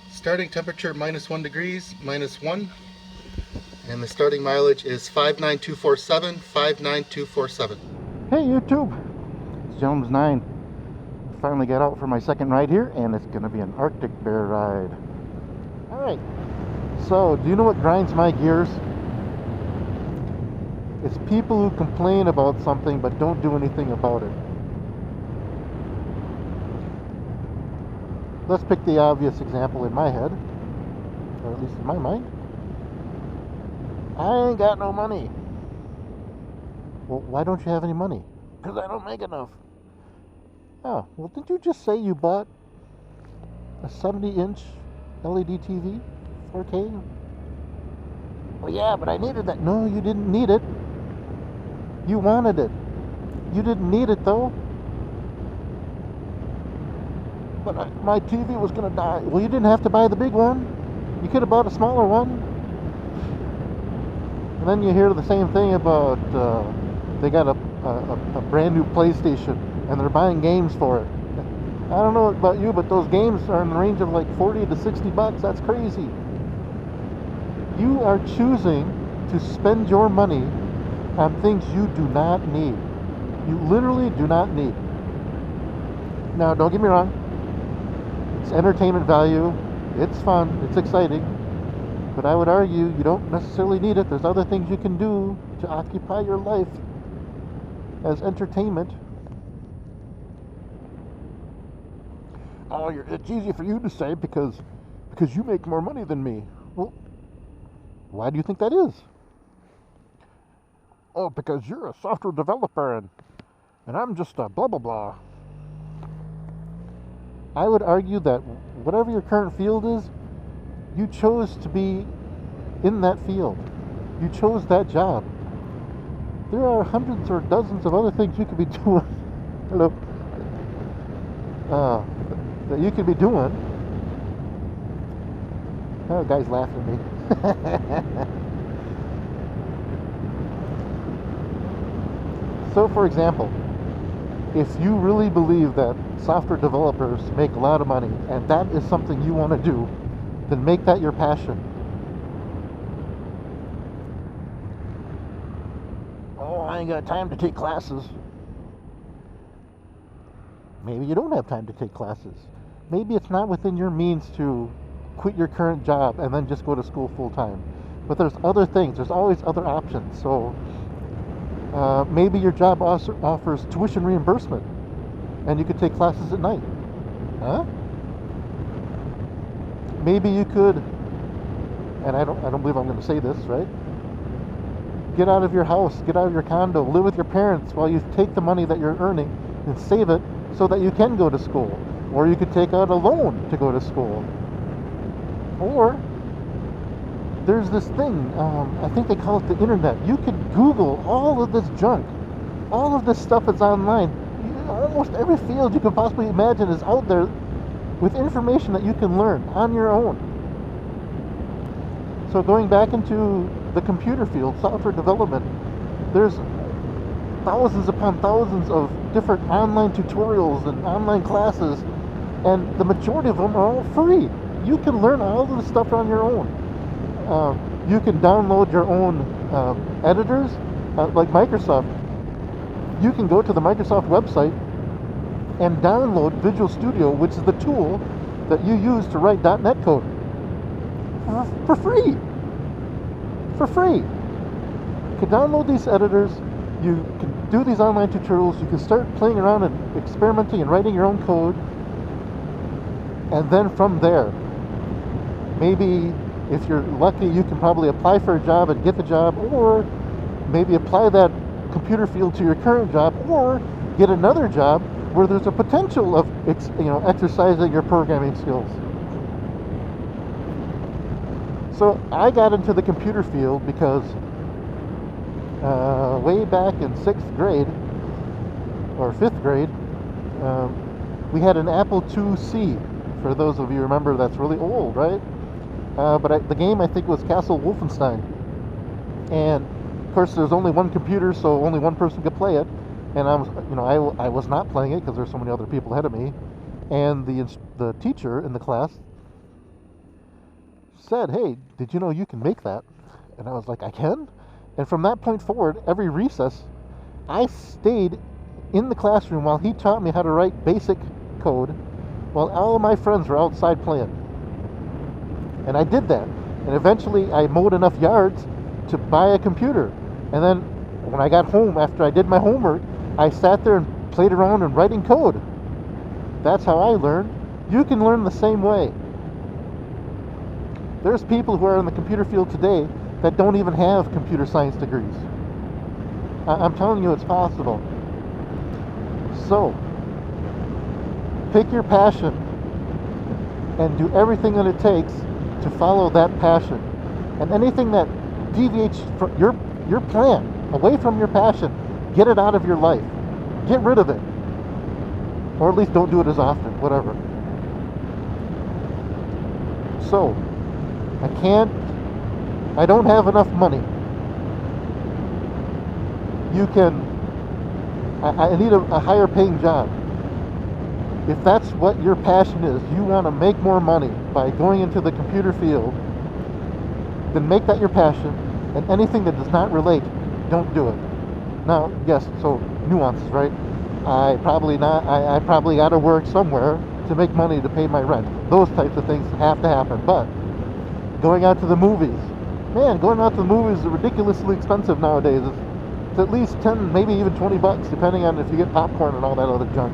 Starting temperature -1 degrees, -1. And the starting mileage is 59247, 59247. Hey YouTube, it's gentlemansnine. Finally got out for my second ride here, and it's going to be an Arctic bear ride. Alright, so do you know what grinds my gears? It's people who complain about something but don't do anything about it. Let's pick the obvious example in my head, or at least in my mind. I ain't got no money. Well, why don't you have any money? Because I don't make enough. Oh, well, didn't you just say you bought a 70-inch LED TV, 4K? Well, yeah, but I needed that. No, you didn't need it. You wanted it. You didn't need it, though. But my TV was going to die. Well, you didn't have to buy the big one. You could have bought a smaller one. And then you hear the same thing about they got a brand new PlayStation and they're buying games for it. I don't know about you, but those games are in the range of like 40 to 60 bucks. That's crazy. You are choosing to spend your money on things you do not need. You literally do not need. Now, don't get me wrong. It's entertainment value. It's fun. It's exciting. But I would argue you don't necessarily need it. There's other things you can do to occupy your life as entertainment. Oh, it's easy for you to say because you make more money than me. Well, why do you think that is? Oh, because you're a software developer and I'm just a blah blah blah. I would argue that whatever your current field is, you chose to be in that field. You chose that job. There are hundreds or dozens of other things you could be doing. Hello. That you could be doing. Oh, guy's laughing at me. So, for example, if you really believe that software developers make a lot of money and that is something you want to do, then make that your passion. Oh, I ain't got time to take classes. Maybe you don't have time to take classes. Maybe it's not within your means to quit your current job and then just go to school full time. But there's other things. There's always other options. So maybe your job offers tuition reimbursement and you could take classes at night. Huh? Maybe you could, and I don't believe I'm going to say this, right? Get out of your house, get out of your condo, live with your parents while you take the money that you're earning and save it so that you can go to school. Or you could take out a loan to go to school. Or there's this thing, I think they call it the internet. You could Google all of this junk. All of this stuff is online. Almost every field you could possibly imagine is out there with information that you can learn on your own. So going back into the computer field, software development, there's thousands upon thousands of different online tutorials and online classes, and the majority of them are all free. You can learn all of this stuff on your own. You can download your own editors, like Microsoft. You can go to the Microsoft website and download Visual Studio, which is the tool that you use to write .NET code for free. For free. You can download these editors, you can do these online tutorials, you can start playing around and experimenting and writing your own code, and then from there, maybe if you're lucky, you can probably apply for a job and get the job, or maybe apply that computer field to your current job, or get another job where there's a potential of exercising your programming skills. So I got into the computer field because way back in 6th grade or 5th grade, we had an Apple IIc. For those of you who remember, that's really old, right? But the game, I think, was Castle Wolfenstein. And of course there's only one computer, so only one person could play it. and I was not playing it because there's so many other people ahead of me, and the teacher in the class said, "Hey, did you know you can make that?" And I was like, "I can?" And from that point forward, every recess, I stayed in the classroom while he taught me how to write basic code, while all of my friends were outside playing. And I did that. And eventually I mowed enough yards to buy a computer. And then when I got home after I did my homework, I sat there and played around and writing code. That's how I learned. You can learn the same way. There's people who are in the computer field today that don't even have computer science degrees. I'm telling you, it's possible. So, pick your passion and do everything that it takes to follow that passion. And anything that deviates from your plan, away from your passion, get it out of your life. Get rid of it. Or at least don't do it as often, whatever. So, I don't have enough money. I need a higher paying job. If that's what your passion is, you want to make more money by going into the computer field, then make that your passion, and anything that does not relate, don't do it. Now, yes, so nuances, right? I probably got to work somewhere to make money to pay my rent. Those types of things have to happen. But going out to the movies, man, going out to the movies is ridiculously expensive nowadays. It's at least 10, maybe even 20 bucks, depending on if you get popcorn and all that other junk.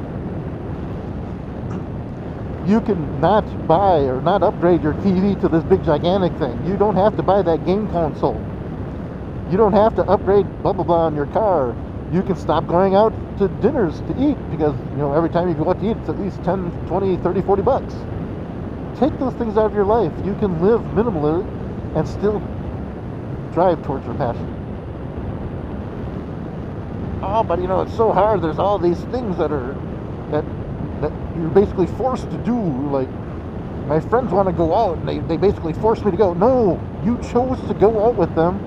You can not buy or not upgrade your TV to this big gigantic thing. You don't have to buy that game console. You don't have to upgrade blah blah blah on your car. You can stop going out to dinners to eat because, every time you go out to eat, it's at least 10, 20, 30, 40 bucks. Take those things out of your life. You can live minimally and still drive towards your passion. Oh, but it's so hard. There's all these things that you're basically forced to do. Like, my friends want to go out and they basically force me to go. No, you chose to go out with them.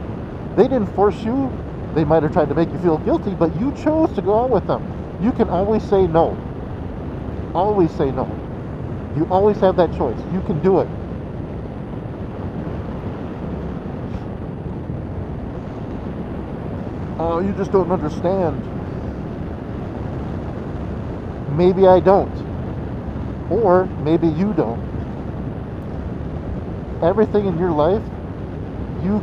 They didn't force you. They might have tried to make you feel guilty, but you chose to go out with them. You can always say no. Always say no. You always have that choice. You can do it. Oh, you just don't understand. Maybe I don't. Or maybe you don't. Everything in your life, you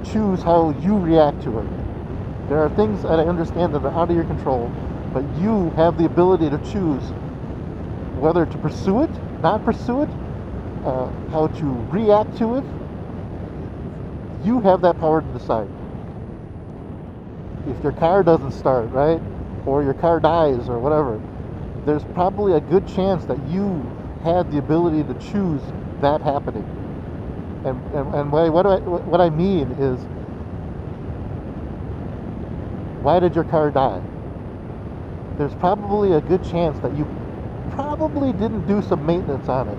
choose how you react to it. There are things that I understand that are out of your control, but you have the ability to choose whether to pursue it, not pursue it, how to react to it. You have that power to decide. If your car doesn't start, right, or your car dies or whatever, there's probably a good chance that you had the ability to choose that happening. And what I mean is, why did your car die? There's probably a good chance that you probably didn't do some maintenance on it.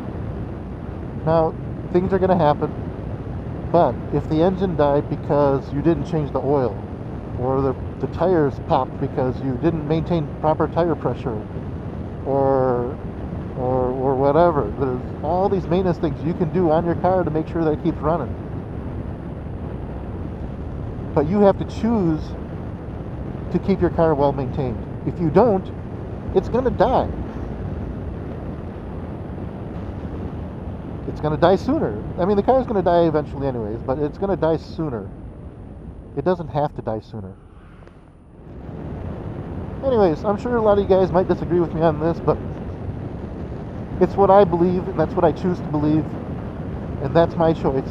Now, things are going to happen, but if the engine died because you didn't change the oil, or the tires popped because you didn't maintain proper tire pressure, or whatever, there's all these maintenance things you can do on your car to make sure that it keeps running. But you have to choose to keep your car well maintained. If you don't, it's going to die. It's going to die sooner. I mean, the car's going to die eventually anyways, but it's going to die sooner. It doesn't have to die sooner. Anyways, I'm sure a lot of you guys might disagree with me on this, but it's what I believe, and that's what I choose to believe, and that's my choice.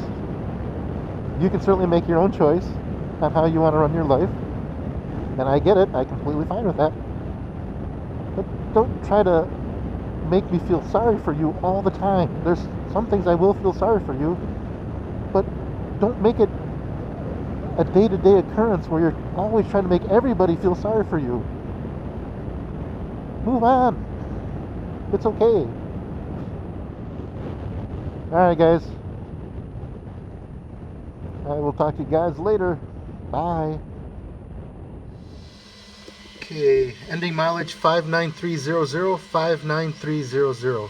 You can certainly make your own choice on how you want to run your life, and I get it. I'm completely fine with that. But don't try to make me feel sorry for you all the time. There's some things I will feel sorry for you, but don't make it a day-to-day occurrence where you're always trying to make everybody feel sorry for you. Move on. It's okay. Alright, guys. I will talk to you guys later. Bye. Okay, ending mileage 59300, 59300.